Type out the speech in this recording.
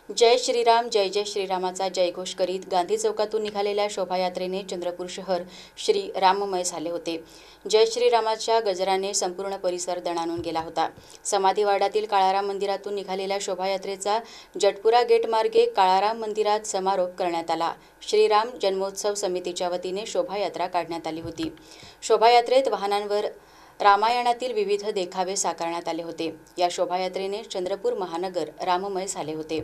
जय श्रीराम जय जय श्रीरामाचा जयघोष करीत गांधी चौकातून निघालेल्या शोभायात्रेने चंद्रपूर शहर श्री राममय झाले होते। जय श्रीरामाच्या गजराने संपूर्ण परिसर दणाणून गेला होता। समाधीवाडातील काळाराम मंदिरातून निघालेल्या शोभायात्रेचा जटपुरा गेट मार्गे काळाराम मंदिरात समारोप करण्यात आला। श्रीराम जन्मोत्सव समितीच्या वतीने शोभायात्रा काढण्यात आली होती। शोभायात्रेत वाहनांवर रामायणातील विविध देखावे साकारण्यात आले होते। या शोभायात्रेने चंद्रपूर महानगर राममय झाले होते।